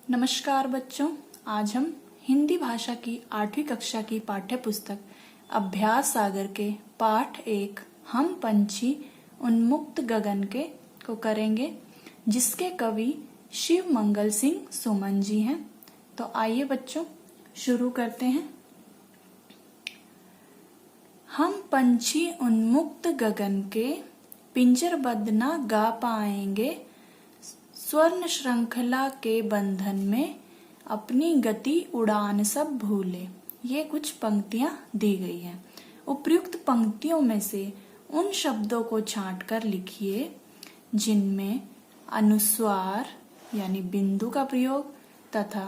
नमस्कार बच्चों, आज हम हिंदी भाषा की 8वीं कक्षा की पाठ्य पुस्तक अभ्यास सागर के पाठ 1 हम पंछी उन्मुक्त गगन के को करेंगे, जिसके कवि शिव मंगल सिंह सुमन जी हैं। तो आइए बच्चों शुरू करते हैं। हम पंछी उन्मुक्त गगन के पिंजरबद्ध न गा पाएंगे, स्वर्ण श्रृंखला के बंधन में अपनी गति उड़ान सब भूले। ये कुछ पंक्तियां दी गई हैं। उपयुक्त पंक्तियों में से उन शब्दों को छांटकर लिखिए जिनमें अनुस्वार यानी बिंदु का प्रयोग तथा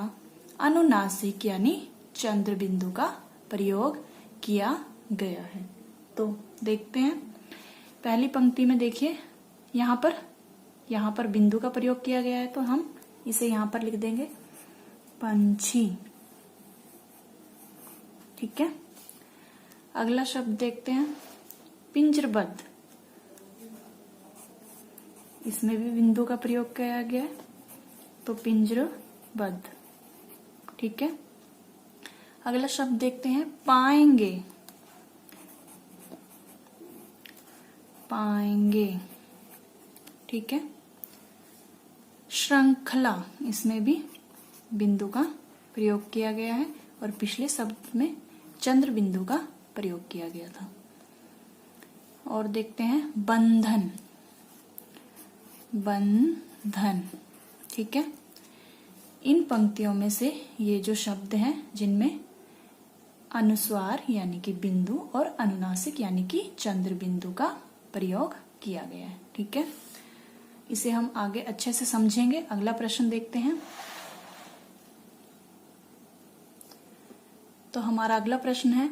अनुनासिक यानी चंद्र बिंदु का प्रयोग किया गया है। तो देखते हैं। पहली पंक्ति में देखिए, यहाँ पर बिंदु का प्रयोग किया गया है, तो हम इसे यहाँ पर लिख देंगे पंछी। ठीक है। अगला शब्द देखते हैं, पिंजरबद्ध। इसमें भी बिंदु का प्रयोग किया गया है, तो पिंजरबद्ध। ठीक है। अगला शब्द देखते हैं, पाएंगे। पाएंगे। ठीक है। श्रृंखला, इसमें भी बिंदु का प्रयोग किया गया है और पिछले शब्द में चंद्र बिंदु का प्रयोग किया गया था। और देखते हैं बंधन। बंधन। ठीक है। इन पंक्तियों में से ये जो शब्द हैं जिनमें अनुस्वार यानी कि बिंदु और अनुनासिक यानी कि चंद्र बिंदु का प्रयोग किया गया है। ठीक है। इसे हम आगे अच्छे से समझेंगे। अगला प्रश्न देखते हैं। तो हमारा अगला प्रश्न है,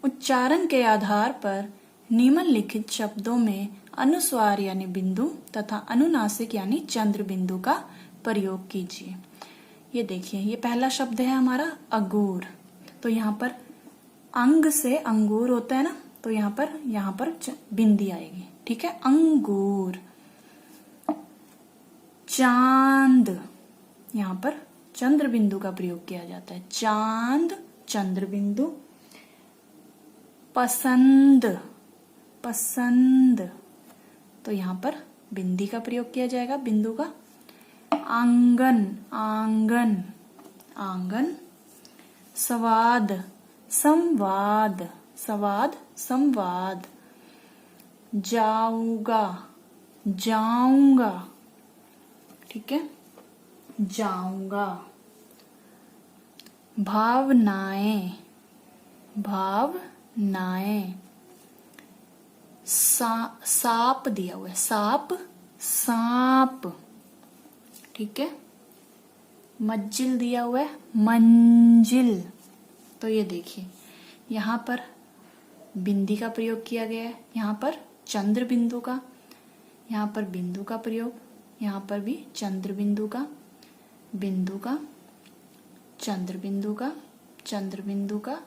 उच्चारण के आधार पर निम्नलिखित शब्दों में अनुस्वार यानी बिंदु तथा अनुनासिक यानी चंद्र बिंदु का प्रयोग कीजिए। ये देखिए, ये पहला शब्द है हमारा अंगूर। तो यहाँ पर अंग से अंगूर होता है ना, तो यहाँ पर बिंदी आएगी। ठीक है। अंगूर। चांद, यहाँ पर चंद्र बिंदु का प्रयोग किया जाता है। चांद, चंद्र बिंदु। पसंद। पसंद, तो यहाँ पर बिंदी का प्रयोग किया जाएगा, बिंदु का। आंगन। आंगन। आंगन। स्वाद। संवाद। स्वाद। संवाद। जाऊंगा। जाऊंगा। ठीक है। जाऊंगा। भावनाएं। भावनाएं। सांप दिया हुआ है, सांप। सांप। ठीक है। मंजिल दिया हुआ है, मंजिल। तो ये देखिए, यहाँ पर बिंदी का प्रयोग किया गया है, यहाँ पर चंद्र बिंदु का, यहाँ पर बिंदु का प्रयोग, यहाँ पर भी चंद्र बिंदु का, बिंदु का, चंद्र बिंदु का, चंद्र बिंदु का,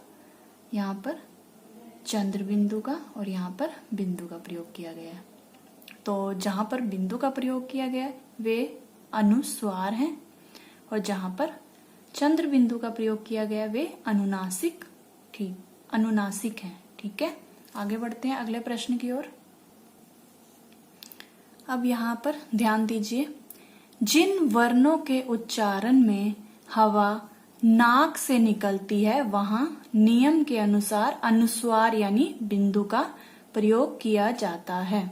यहाँ पर चंद्र बिंदु का और यहाँ पर बिंदु का प्रयोग किया गया है। तो जहां पर बिंदु का प्रयोग किया गया है वे अनुस्वार हैं और जहां पर चंद्र बिंदु का प्रयोग किया गया वे अनुनासिक। ठीक, अनुनासिक हैं। ठीक है। आगे बढ़ते हैं अगले प्रश्न की ओर। अब यहाँ पर ध्यान दीजिए, जिन वर्णों के उच्चारण में हवा नाक से निकलती है वहां नियम के अनुसार अनुस्वार यानी बिंदु का प्रयोग किया जाता है।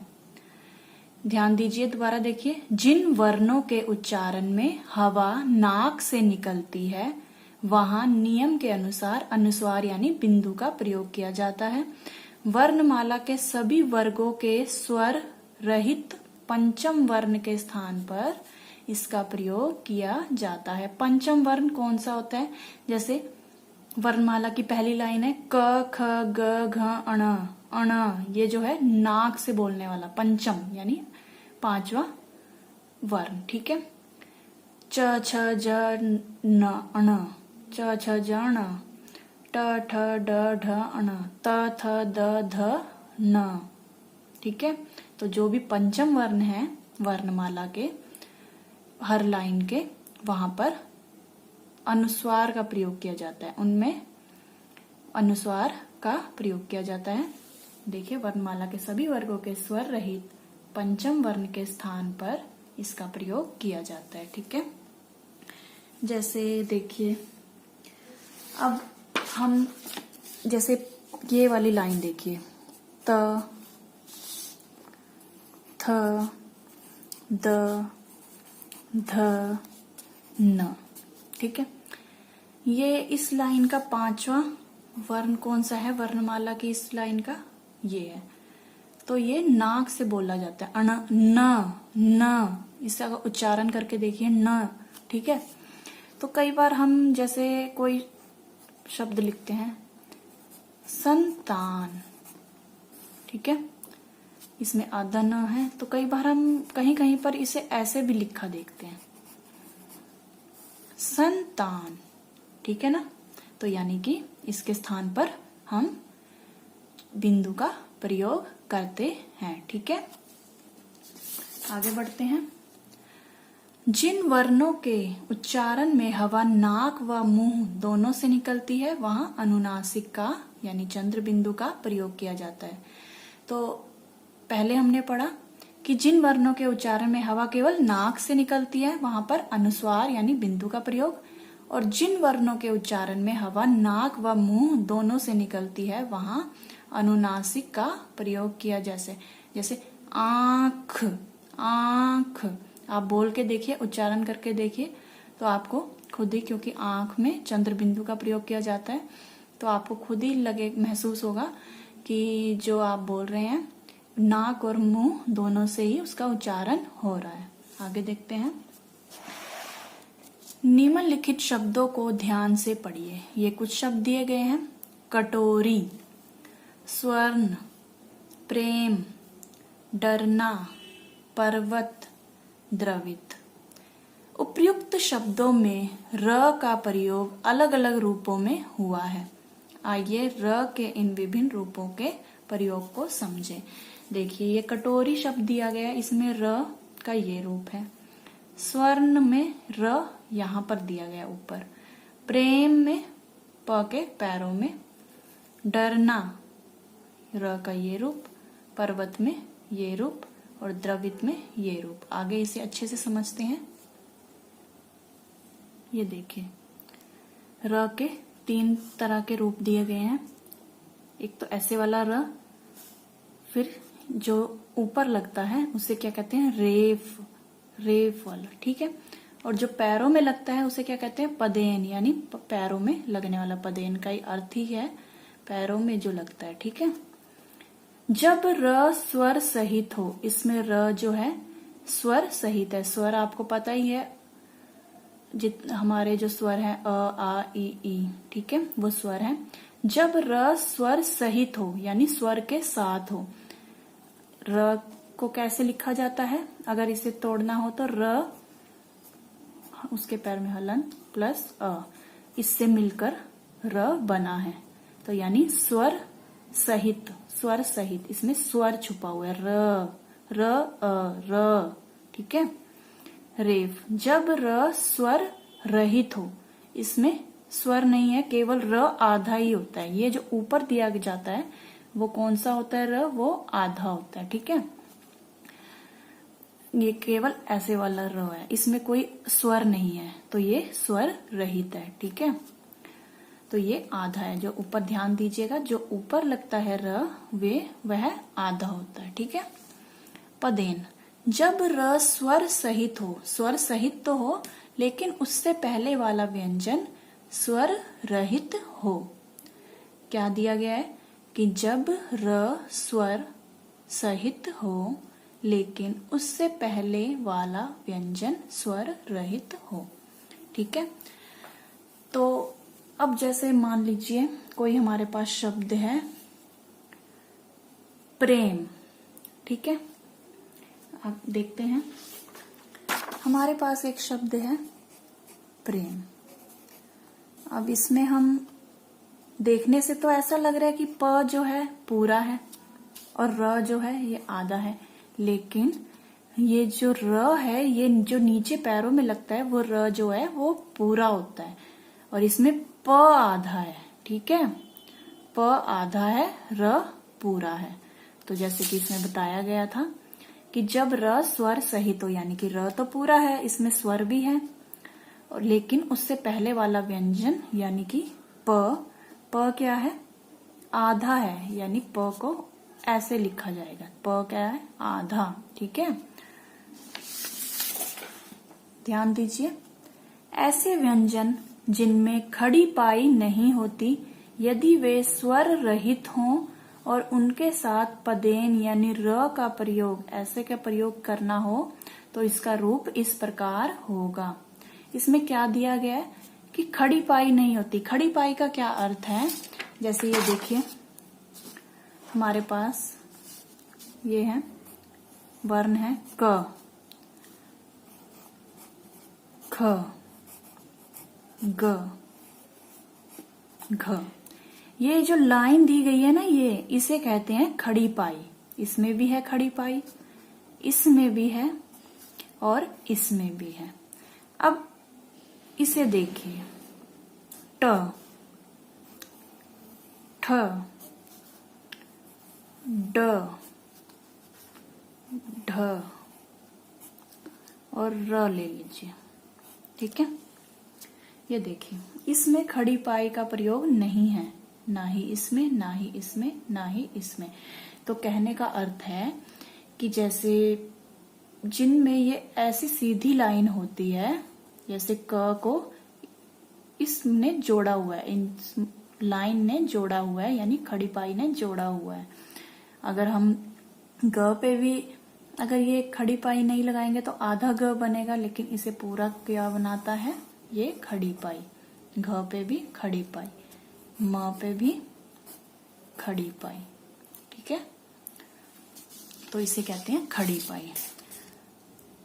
ध्यान दीजिए, दोबारा देखिए, जिन वर्णों के उच्चारण में हवा नाक से निकलती है वहां नियम के अनुसार अनुस्वार यानी बिंदु का प्रयोग किया जाता है। वर्णमाला के सभी वर्गों के स्वर रहित पंचम वर्ण के स्थान पर इसका प्रयोग किया जाता है। पंचम वर्ण कौन सा होता है? जैसे वर्णमाला की पहली लाइन है क ख ग घ अण। अण ये जो है नाक से बोलने वाला पंचम यानी पांचवा वर्ण। ठीक है। च छ ज न अण। च छ ज ण। ट ठ ड ढ अण। त थ द ध न। ठीक है। तो जो भी पंचम वर्ण है वर्णमाला के हर लाइन के, वहां पर अनुस्वार का प्रयोग किया जाता है, उनमें अनुस्वार का प्रयोग किया जाता है। देखिए, वर्णमाला के सभी वर्गों के स्वर रहित पंचम वर्ण के स्थान पर इसका प्रयोग किया जाता है। ठीक है, जैसे देखिए, अब हम जैसे ये वाली लाइन देखिए, त, थ, द, ध, न। ठीक है, ये इस लाइन का पांचवा वर्ण कौन सा है वर्णमाला की इस लाइन का? ये है। तो ये नाक से बोला जाता है, अण, न, न, इसका उच्चारण करके देखिए, न। ठीक है, तो कई बार हम जैसे कोई शब्द लिखते हैं, संतान, ठीक है, इसमें आधा न है, तो कई बार हम कहीं कहीं पर इसे ऐसे भी लिखा देखते हैं, संतान। ठीक है ना, तो यानी कि इसके स्थान पर हम बिंदु का प्रयोग करते हैं। ठीक है, आगे बढ़ते हैं। जिन वर्णों के उच्चारण में हवा नाक व मुंह दोनों से निकलती है वहां अनुनासिक का यानी चंद्र बिंदु का प्रयोग किया जाता है। तो पहले हमने पढ़ा कि जिन वर्णों के उच्चारण में हवा केवल नाक से निकलती है वहां पर अनुस्वार यानी बिंदु का प्रयोग, और जिन वर्णों के उच्चारण में हवा नाक व मुंह दोनों से निकलती है वहां अनुनासिक का प्रयोग किया। जैसे आंख, आंख, आप बोल के देखिए, उच्चारण करके देखिए, तो आपको खुद ही, क्योंकि आंख में चंद्र बिंदु का प्रयोग किया जाता है, तो आपको खुद ही महसूस होगा कि जो आप बोल रहे हैं नाक और मुंह दोनों से ही उसका उच्चारण हो रहा है। आगे देखते हैं। निम्नलिखित शब्दों को ध्यान से पढ़िए। ये कुछ शब्द दिए गए हैं, कटोरी, स्वर्ण, प्रेम, डरना, पर्वत, द्रवित। उपर्युक्त शब्दों में र का प्रयोग अलग अलग रूपों में हुआ है। आइए र के इन विभिन्न रूपों के प्रयोग को समझें। देखिए, ये कटोरी शब्द दिया गया है, इसमें र का ये रूप है। स्वर्ण में र यहां पर दिया गया ऊपर। प्रेम में प के पैरों में। डरना र का ये रूप। पर्वत में ये रूप और द्रवित में ये रूप। आगे इसे अच्छे से समझते हैं। ये देखिए, र के 3 तरह के रूप दिए गए हैं। एक तो ऐसे वाला र, फिर जो ऊपर लगता है उसे क्या कहते हैं, रेफ, रेफ वाला। ठीक है, और जो पैरों में लगता है उसे क्या कहते हैं, पदेन, यानी पैरों में लगने वाला। पदेन का ही अर्थ ही है पैरों में जो लगता है। ठीक है, जब र स्वर सहित हो, इसमें र जो है स्वर सहित है। स्वर आपको पता ही है, हमारे जो स्वर है अ, आ, ई, ठीक है, वो स्वर है। जब र स्वर सहित हो यानी स्वर के साथ हो। र को कैसे लिखा जाता है, अगर इसे तोड़ना हो तो र, उसके पैर में हलन प्लस अ, इससे मिलकर र बना है। तो यानी स्वर सहित, स्वर सहित, इसमें स्वर छुपा हुआ है, र, र। ठीक है, रेफ। जब र स्वर रहित हो, इसमें स्वर नहीं है, केवल र आधा ही होता है। ये जो ऊपर दिया जाता है वो कौन सा होता है, र, वो आधा होता है। ठीक है, ये केवल ऐसे वाला र है, इसमें कोई स्वर नहीं है, तो ये स्वर रहित है। ठीक है, तो ये आधा है। जो ऊपर ध्यान दीजिएगा, जो ऊपर लगता है र, वह आधा होता है। ठीक है, पदेन। जब र स्वर सहित हो, स्वर सहित तो हो लेकिन उससे पहले वाला व्यंजन स्वर रहित हो। क्या दिया गया है कि जब र स्वर सहित हो लेकिन उससे पहले वाला व्यंजन स्वर रहित हो। ठीक है, तो अब जैसे मान लीजिए कोई हमारे पास शब्द है प्रेम। ठीक है, आप देखते हैं, हमारे पास एक शब्द है प्रेम। अब इसमें हम देखने से तो ऐसा लग रहा है कि प जो है पूरा है और र जो है ये आधा है, लेकिन ये जो र है, ये जो नीचे पैरों में लगता है, वो र जो है वो पूरा होता है। और इसमें प आधा है, ठीक है, प आधा है, र पूरा है। तो जैसे कि इसमें बताया गया था कि जब र स्वर सहित हो, यानी कि र तो पूरा है, इसमें स्वर भी है, और लेकिन उससे पहले वाला व्यंजन यानी कि प क्या है, आधा है, यानी प को ऐसे लिखा जाएगा, प क्या है, आधा, ठीक है। ध्यान दीजिए, ऐसे व्यंजन जिनमें खड़ी पाई नहीं होती, यदि वे स्वर रहित हों और उनके साथ पदेन यानी र का प्रयोग, ऐसे का प्रयोग करना हो, तो इसका रूप इस प्रकार होगा। इसमें क्या दिया गया है कि खड़ी पाई नहीं होती। खड़ी पाई का क्या अर्थ है, जैसे ये देखिए हमारे पास ये है वर्ण है क, ख, ग, घ। ये जो लाइन दी गई है ना, ये इसे कहते हैं खड़ी पाई। इसमें भी है खड़ी पाई, इसमें भी है और इसमें भी है। अब इसे देखिए, ट, ठ, ड, ढ और र ले लीजिए, ठीक है। ये देखिए, इसमें खड़ी पाई का प्रयोग नहीं है, ना ही इसमें, ना ही इसमें, ना ही इसमें। तो कहने का अर्थ है कि जैसे जिनमें ये ऐसी सीधी लाइन होती है, जैसे क को इसने जोड़ा हुआ है, इन लाइन ने जोड़ा हुआ है, यानी खड़ी पाई ने जोड़ा हुआ है। अगर हम ग पे भी अगर ये खड़ी पाई नहीं लगाएंगे तो आधा ग बनेगा, लेकिन इसे पूरा क्या बनाता है, ये खड़ी पाई। घ पे भी खड़ी पाई, म पे भी खड़ी पाई, ठीक है। तो इसे कहते हैं खड़ी पाई।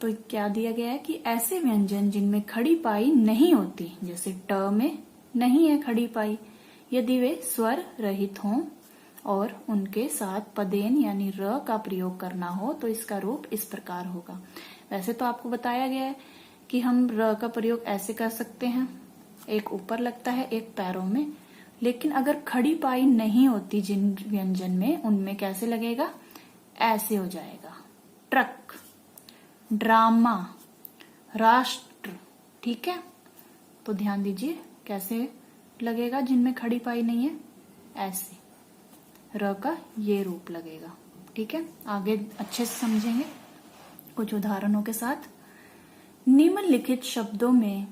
तो क्या दिया गया है कि ऐसे व्यंजन जिनमें खड़ी पाई नहीं होती, जैसे ट में नहीं है खड़ी पाई, यदि वे स्वर रहित हों और उनके साथ पदेन यानी र का प्रयोग करना हो, तो इसका रूप इस प्रकार होगा। वैसे तो आपको बताया गया है कि हम र का प्रयोग ऐसे कर सकते हैं, एक ऊपर लगता है एक पैरों में, लेकिन अगर खड़ी पाई नहीं होती जिन व्यंजन में, उनमें कैसे लगेगा, ऐसे हो जाएगा। ट्रक, ड्रामा, राष्ट्र, ठीक है। तो ध्यान दीजिए कैसे लगेगा जिनमें खड़ी पाई नहीं है, ऐसे र का ये रूप लगेगा, ठीक है। आगे अच्छे से समझेंगे कुछ उदाहरणों के साथ। निम्नलिखित शब्दों में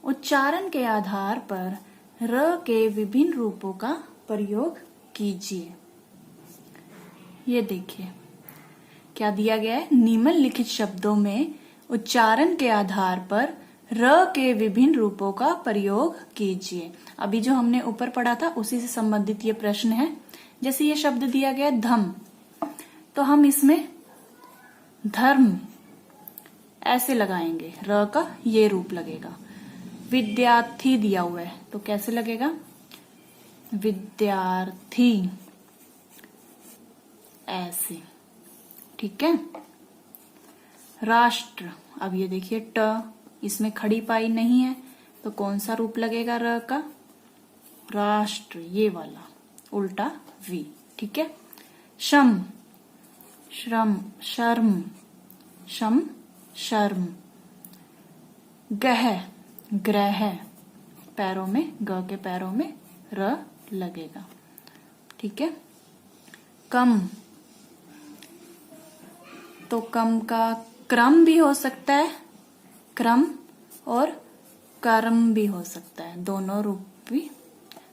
उच्चारण के आधार पर र के विभिन्न रूपों का प्रयोग कीजिए। ये देखिए क्या दिया गया है, निम्नलिखित शब्दों में उच्चारण के आधार पर र के विभिन्न रूपों का प्रयोग कीजिए। अभी जो हमने ऊपर पढ़ा था उसी से संबंधित ये प्रश्न है। जैसे ये शब्द दिया गया धम, तो हम इसमें धर्म ऐसे लगाएंगे, र का ये रूप लगेगा। विद्यार्थी दिया हुआ है तो कैसे लगेगा, विद्यार्थी, ऐसे, ठीक है। राष्ट्र, अब ये देखिए ट, इसमें खड़ी पाई नहीं है तो कौन सा रूप लगेगा र का, राष्ट्र, ये वाला उल्टा वी, ठीक है। शम, श्रम, शर्म, शम, शर्म। गह, ग्रह, पैरों में, ग के पैरों में र लगेगा, ठीक है। कम, तो कम का क्रम भी हो सकता है, क्रम, और कर्म भी हो सकता है, दोनों रूप भी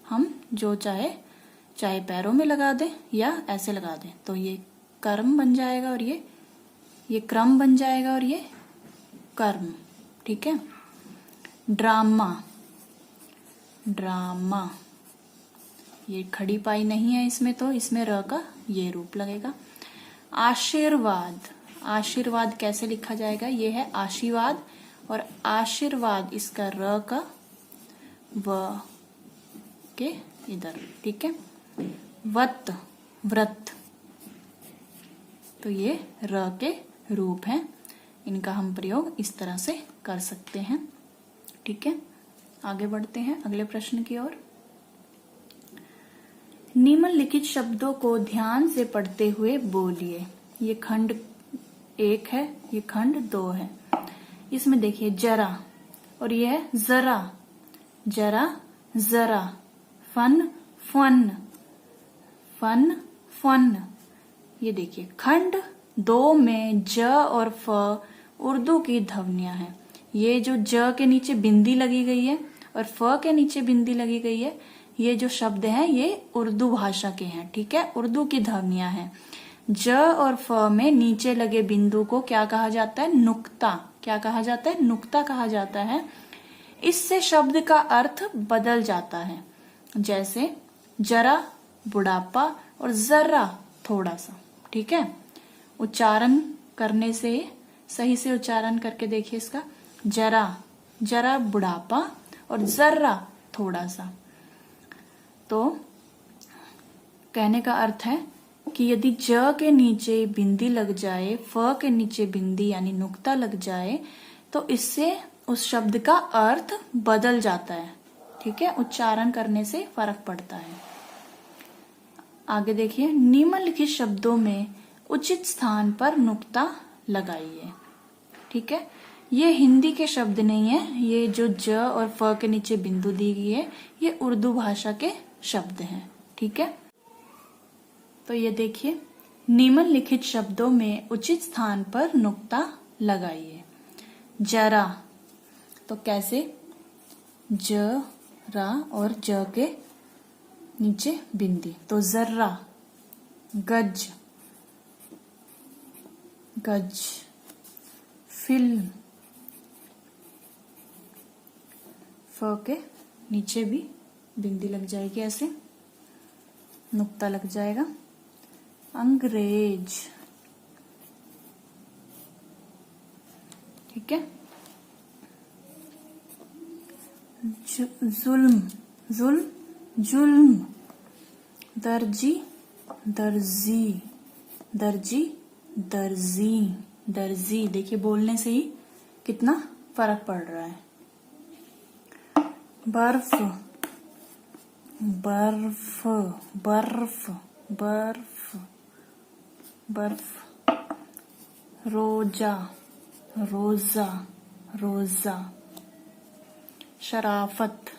हम जो चाहे पैरों में लगा दें या ऐसे लगा दें, तो ये कर्म बन जाएगा और ये क्रम बन जाएगा और ये कर्म, ठीक है। ड्रामा, ड्रामा, ये खड़ी पाई नहीं है इसमें, तो इसमें र का ये रूप लगेगा। आशीर्वाद, आशीर्वाद कैसे लिखा जाएगा, ये है आशीर्वाद, और आशीर्वाद इसका र का व के इधर, ठीक है। वत, व्रत, तो ये र के रूप हैं, इनका हम प्रयोग इस तरह से कर सकते हैं, ठीक है। आगे बढ़ते हैं अगले प्रश्न की ओर। निम्नलिखित शब्दों को ध्यान से पढ़ते हुए बोलिए। ये खंड 1 है, ये खंड 2 है। इसमें देखिए जरा और ये है जरा, जरा जरा, फन फन, फन फन। ये देखिए खंड 2 में ज और फ उर्दू की ध्वनियां हैं। ये जो ज के नीचे बिंदी लगी गई है और फ के नीचे बिंदी लगी गई है, ये जो शब्द हैं ये उर्दू भाषा के हैं, ठीक है, उर्दू की ध्वनियां हैं। ज और फ में नीचे लगे बिंदु को क्या कहा जाता है? नुक्ता। क्या कहा जाता है? नुक्ता कहा जाता है। इससे शब्द का अर्थ बदल जाता है, जैसे जरा बुढ़ापा और जरा थोड़ा सा, ठीक है। उच्चारण करने से, सही से उच्चारण करके देखिए इसका, जरा, जरा बुढ़ापा और जरा थोड़ा सा। तो कहने का अर्थ है कि यदि ज के नीचे बिंदी लग जाए, फ के नीचे बिंदी यानी नुक्ता लग जाए, तो इससे उस शब्द का अर्थ बदल जाता है, ठीक है। उच्चारण करने से फर्क पड़ता है। आगे देखिए, निम्नलिखित शब्दों में उचित स्थान पर नुक्ता लगाइए, ठीक है। ये हिंदी के शब्द नहीं है, ये जो ज और फ के नीचे बिंदु दी गई है ये उर्दू भाषा के शब्द हैं, ठीक है। तो ये देखिए, निम्नलिखित शब्दों में उचित स्थान पर नुक्ता लगाइए। जरा, तो कैसे? ज रा और ज के नीचे बिंदी, तो जर्रा। गज, गज, फिल्म, फ के नीचे भी बिंदी लग जाएगी, ऐसे नुक्ता लग जाएगा। अंग्रेज, ठीक है। जुल्म, जुल्म, जुल्म। दर्जी, दर्जी, दर्जी, दर्जी, दर्जी। देखिए बोलने से ही कितना फर्क पड़ रहा है। बर्फ, बर्फ, बर्फ, बर्फ, बर्फ। रोजा, रोजा, रोजा। शराफत,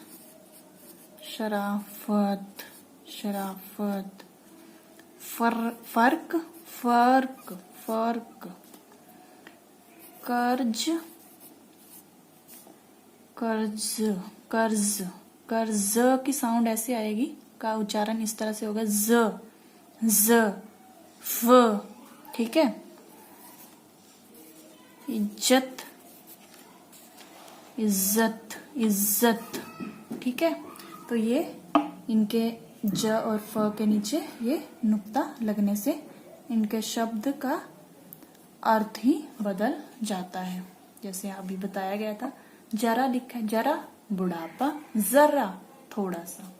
शराफत, शराफत। फर्क, फर्क, फर्क। कर्ज, कर्ज, कर्ज, कर्ज की साउंड ऐसे आएगी, का उच्चारण इस तरह से होगा, ज, ज, फ, ठीक है। इज्जत, इज्जत, इज्जत, ठीक है। तो ये इनके ज और फ के नीचे ये नुक्ता लगने से इनके शब्द का अर्थ ही बदल जाता है। जैसे अभी बताया गया था, जरा लिखा है, जरा बुढ़ापा, जरा थोड़ा सा।